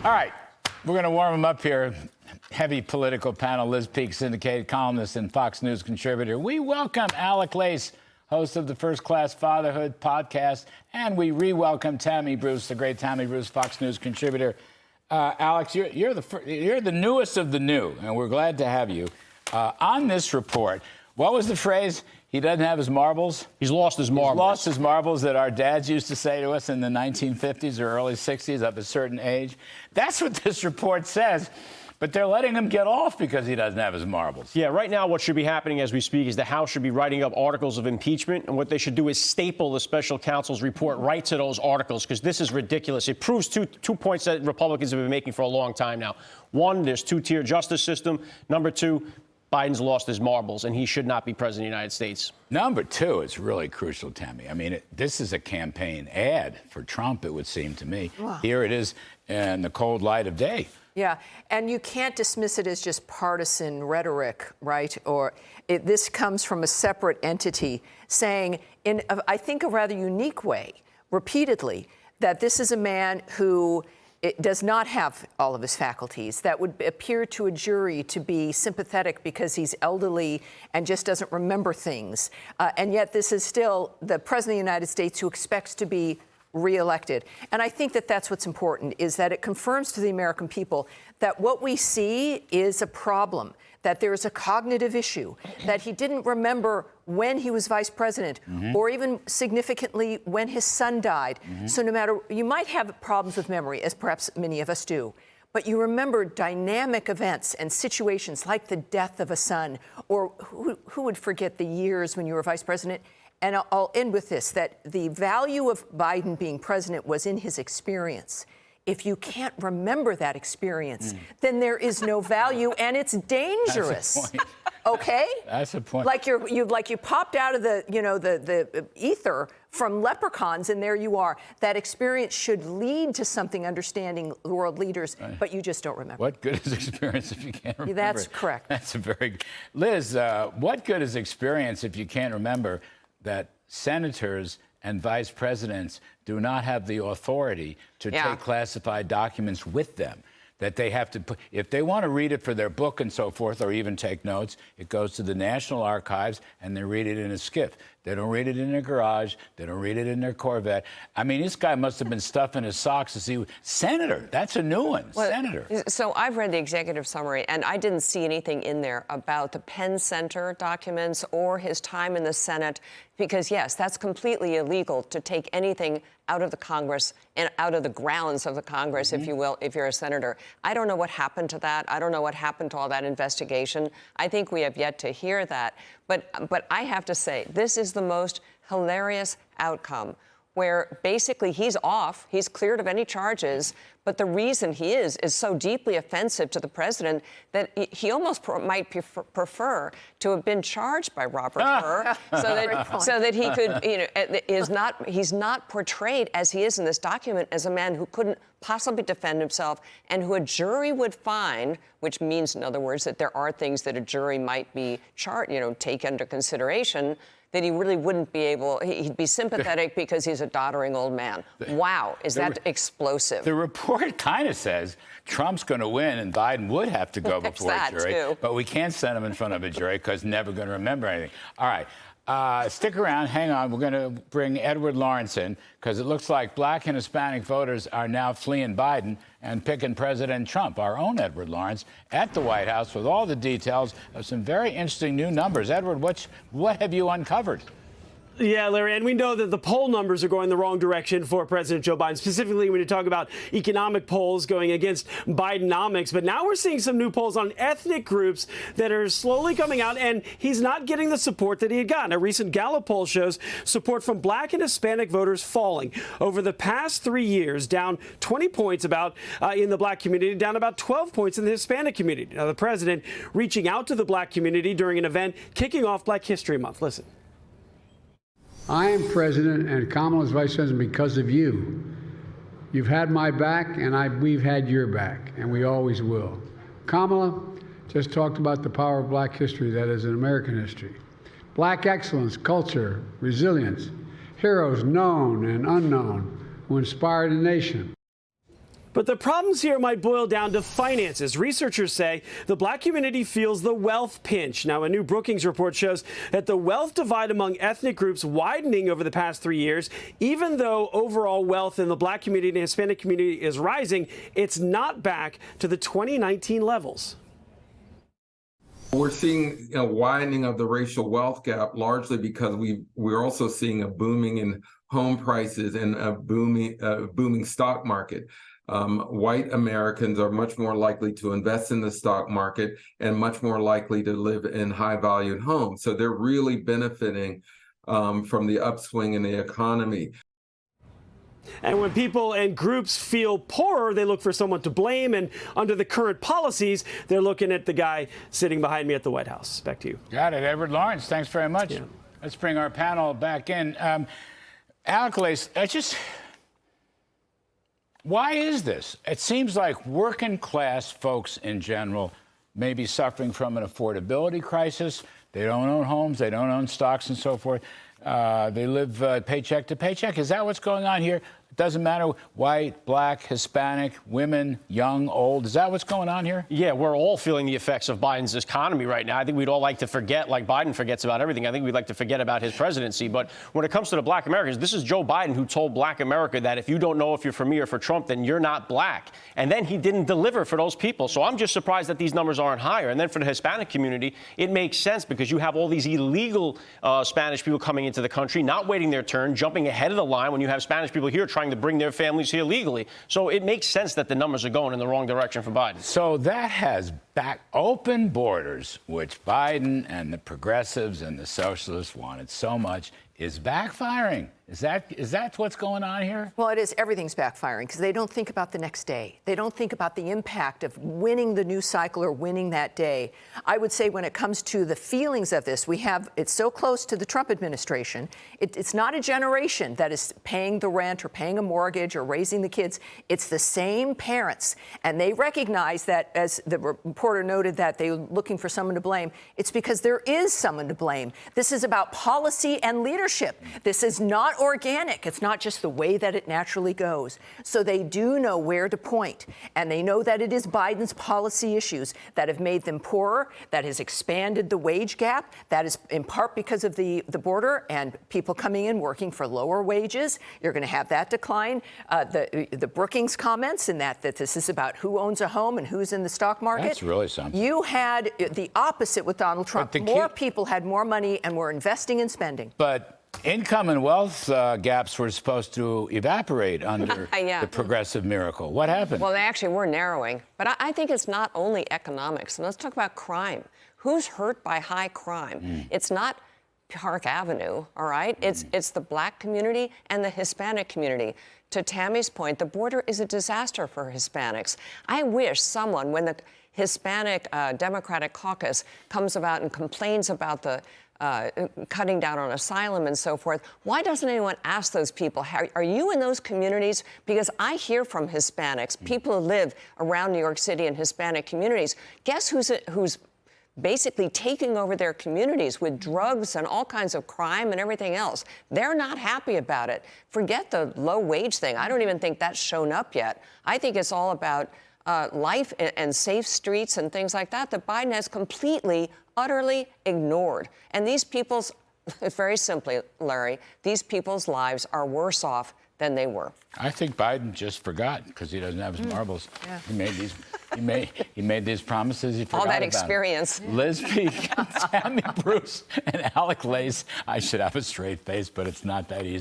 All right, we're going to warm them up here. Heavy political panel, Liz Peek, syndicated columnist and Fox News contributor. We welcome Alec Lace, host of the First Class Fatherhood podcast, and we re-welcome Tammy Bruce, the great Tammy Bruce, Fox News contributor. Alex, you're the newest of the new, and we're glad to have you. On this report, what was the phrase? He doesn't have his marbles? He's lost his marbles. He's lost his marbles that our dads used to say to us in the 1950s or early 60s of a certain age. That's what this report says. But they're letting him get off because he doesn't have his marbles. Yeah, right now what should be happening as we speak is the House should be writing up articles of impeachment. And what they should do is staple the special counsel's report right to those articles, because this is ridiculous. It proves two points that Republicans have been making for a long time now. One, there's two-tier justice system. Number two, Biden's lost his marbles, and he should not be president of the United States. Number two, it's really crucial, Tammy. I mean, this is a campaign ad for Trump, it would seem to me. Wow. Here it is in the cold light of day. Yeah, and you can't dismiss it as just partisan rhetoric, right? Or this comes from a separate entity saying, in I think a rather unique way, repeatedly, that this is a man who does not have all of his faculties, that would appear to a jury to be sympathetic because he's elderly and just doesn't remember things. And yet this is still the president of the United States who expects to be reelected. And I think that that's what's important, is that it confirms to the American people that what we see is a problem, that there is a cognitive issue, that he didn't remember when he was vice president, or even significantly when his son died. So no matter, you might have problems with memory, as perhaps many of us do, but you remember dynamic events and situations like the death of a son, or who would forget the years when you were vice president? And I'll end with this, that the value of Biden being president was in his experience. If you can't remember that experience, then there is no value, and it's dangerous. That's a point. Okay? That's a point. Like you popped out of the the ether from leprechauns, and there you are. That experience should lead to something understanding world leaders, but you just don't remember. What good is experience if you can't remember? That's correct. That's a very Liz, what good is experience if you can't remember that senators and vice presidents do not have the authority to take classified documents with them, that they have to put, if they want to read it for their book and so forth, or even take notes, it goes to the National Archives and they read it in a skiff. They don't read it in their garage. They don't read it in their Corvette. I mean, this guy must have been stuffing his socks to see. Senator, that's a new one. Well, Senator. So I've read the executive summary, and I didn't see anything in there about the Penn Center documents or his time in the Senate, because, yes, that's completely illegal to take anything out of the Congress and out of the grounds of the Congress, if you will, if you're a senator. I don't know what happened to that. I don't know what happened to all that investigation. I think we have yet to hear that. But I have to say, this is the most hilarious outcome, where basically he's off, he's cleared of any charges, but the reason he is so deeply offensive to the president that he almost might prefer to have been charged by Robert Hur, so that he could, he's not portrayed as he is in this document as a man who couldn't possibly defend himself, and who a jury would find, which means, in other words, that there are things that a jury might be take under consideration, that he really wouldn't be able, he'd be sympathetic because he's a doddering old man. Wow, is that explosive? The report kind of says Trump's going to win and Biden would have to go before a jury, but we can't send him in front of a jury because never going to remember anything. All right. Stick around. Hang on. We're going to bring Edward Lawrence in because it looks like black and Hispanic voters are now fleeing Biden and picking President Trump. Our own Edward Lawrence at the White House with all the details of some very interesting new numbers. Edward, what have you uncovered? Yeah, Larry, and we know that the poll numbers are going the wrong direction for President Joe Biden, specifically when you talk about economic polls going against Bidenomics. But now we're seeing some new polls on ethnic groups that are slowly coming out, and he's not getting the support that he had gotten. A recent Gallup poll shows support from black and Hispanic voters falling over the past 3 years, down 20 points in the black community, down about 12 points in the Hispanic community. Now, the president reaching out to the black community during an event kicking off Black History Month. Listen. I am president and Kamala's vice president because of you. You've had my back and we've had your back, and we always will. Kamala just talked about the power of black history that is in American history. Black excellence, culture, resilience, heroes known and unknown who inspired a nation. But the problems here might boil down to finances. Researchers say the black community feels the wealth pinch. Now, a new Brookings report shows that the wealth divide among ethnic groups widening over the past 3 years. Even though overall wealth in the black community and Hispanic community is rising, it's not back to the 2019 levels. We're seeing a widening of the racial wealth gap largely because we're also seeing a booming in home prices and a booming stock market. White Americans are much more likely to invest in the stock market and much more likely to live in high-valued homes. So they're really benefiting from the upswing in the economy. And when people and groups feel poorer, they look for someone to blame. And under the current policies, they're looking at the guy sitting behind me at the White House. Back to you. Got it. Edward Lawrence, thanks very much. Yeah. Let's bring our panel back in. Alec Lace, why is this? It seems like working class folks in general may be suffering from an affordability crisis. They don't own homes, they don't own stocks and so forth. They live paycheck to paycheck. Is that what's going on here? It doesn't matter white, black, Hispanic, women, young, old. Is that what's going on here? Yeah, we're all feeling the effects of Biden's economy right now. I think we'd all like to forget, like Biden forgets about everything. I think we'd like to forget about his presidency. But when it comes to the black Americans, this is Joe Biden who told black America that if you don't know if you're for me or for Trump, then you're not black. And then he didn't deliver for those people. So I'm just surprised that these numbers aren't higher. And then for the Hispanic community, it makes sense because you have all these illegal Spanish people coming into the country, not waiting their turn, jumping ahead of the line when you have Spanish people here trying to bring their families here legally. So it makes sense that the numbers are going in the wrong direction for Biden. So that has back open borders, which Biden and the progressives and the socialists wanted so much, is backfiring. Is that what's going on here? Well, it is. Everything's backfiring because they don't think about the next day. They don't think about the impact of winning the news cycle or winning that day. I would say when it comes to the feelings of this, it's so close to the Trump administration. It's not a generation that is paying the rent or paying a mortgage or raising the kids. It's the same parents. And they recognize that, as the reporter noted, that they're looking for someone to blame. It's because there is someone to blame. This is about policy and leadership. This is not organic. It's not just the way that it naturally goes. So they do know where to point, and they know that it is Biden's policy issues that have made them poorer, that has expanded the wage gap. That is in part because of the border and people coming in working for lower wages. You're going to have that decline. The Brookings comments in that this is about who owns a home and who's in the stock market. That's really something. You had the opposite with Donald Trump. More people had more money and were investing and spending. But income and wealth gaps were supposed to evaporate under the progressive miracle. What happened? Well, they actually were narrowing. But I think it's not only economics. And let's talk about crime. Who's hurt by high crime? It's not Park Avenue, all right? It's the black community and the Hispanic community. To Tammy's point, the border is a disaster for Hispanics. I wish someone, when the Hispanic Democratic caucus comes about and complains about the cutting down on asylum and so forth, why doesn't anyone ask those people, are you in those communities? Because I hear from Hispanics, people who live around New York City and Hispanic communities. Guess who's basically taking over their communities with drugs and all kinds of crime and everything else? They're not happy about it. Forget the low wage thing. I don't even think that's shown up yet. I think it's all about life and safe streets and things like that Biden has completely, utterly ignored. And these people's, very simply, Larry, these people's lives are worse off than they were. I think Biden just forgot because he doesn't have his marbles. Yeah. He made these promises. He forgot all that about experience. Liz Peek, Tammy Bruce, and Alec Lace. I should have a straight face, but it's not that easy.